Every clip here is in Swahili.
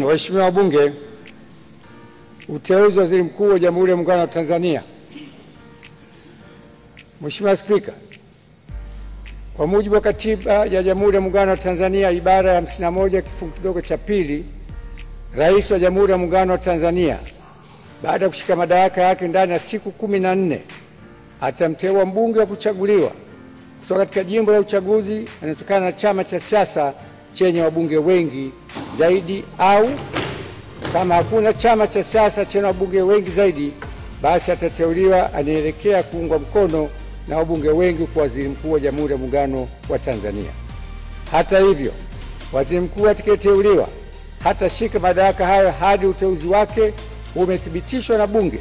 Waheshimiwa wabunge, uteuzi wa Waziri Mkuu wa Jamhuri ya Muungano wa Tanzania. Mheshimiwa Spika, kwa mujibu wa Katiba ya Jamhuri ya Muungano wa Tanzania ibara ya 51 kifungu kidogo cha pili, Rais wa Jamhuri ya Muungano wa Tanzania baada ya kushika madaraka yake ndani ya siku 14 atamteua mbunge wa kuchaguliwa kutoka katika jimbo la uchaguzi anatokana na chama cha siasa chenye wabunge wengi zaidi, au kama hakuna chama cha siasa chenye wabunge wengi zaidi, basi atateuliwa anaelekea kuungwa mkono na wabunge wengi kwa Waziri Mkuu wa Jamhuri ya Muungano wa Tanzania. Hata hivyo, Waziri Mkuu atakayeteuliwa hatashika madaraka hayo hadi uteuzi wake umethibitishwa na Bunge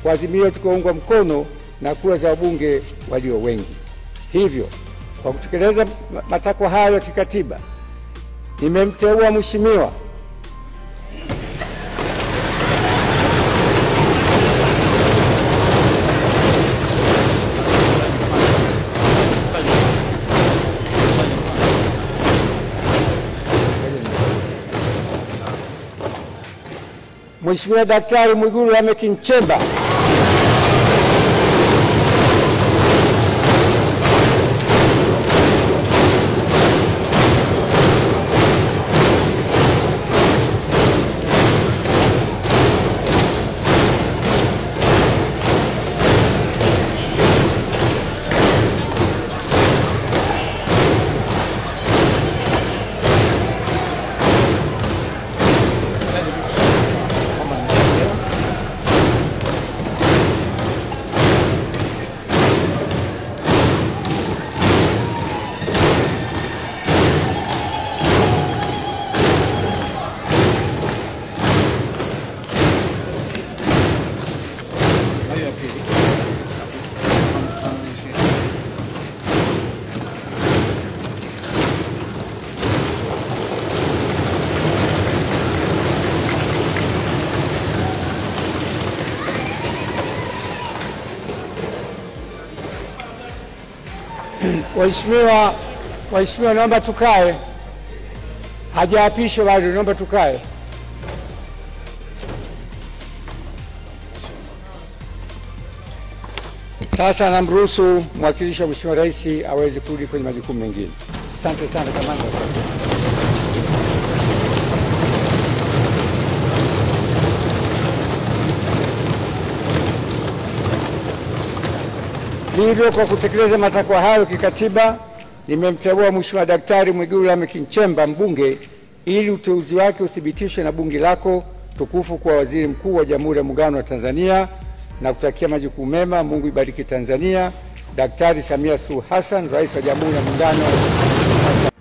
kwa azimio tutakaoungwa mkono na kura za wabunge walio wengi. Hivyo, kwa kutekeleza matakwa hayo ya kikatiba, nimemteua Mheshimiwa Daktari Mwigulu Lameck Nchemba Waheshimiwa, naomba tukae. Hajaapishwa bado, naomba tukae. Sasa namruhusu mwakilishi wa Mheshimiwa Rais aweze kurudi kwenye majukumu mengine. Asante sana kamanda. Hivyo, kwa kutekeleza matakwa hayo kikatiba, nimemteua Mheshimiwa Daktari Mwigulu Lameck Nchemba mbunge ili uteuzi wake uthibitishwe na bunge lako tukufu kwa Waziri Mkuu wa Jamhuri ya Muungano wa Tanzania, na kutakia majukumu mema. Mungu ibariki Tanzania. Daktari Samia Suluhu Hassan, Rais wa Jamhuri ya Muungano.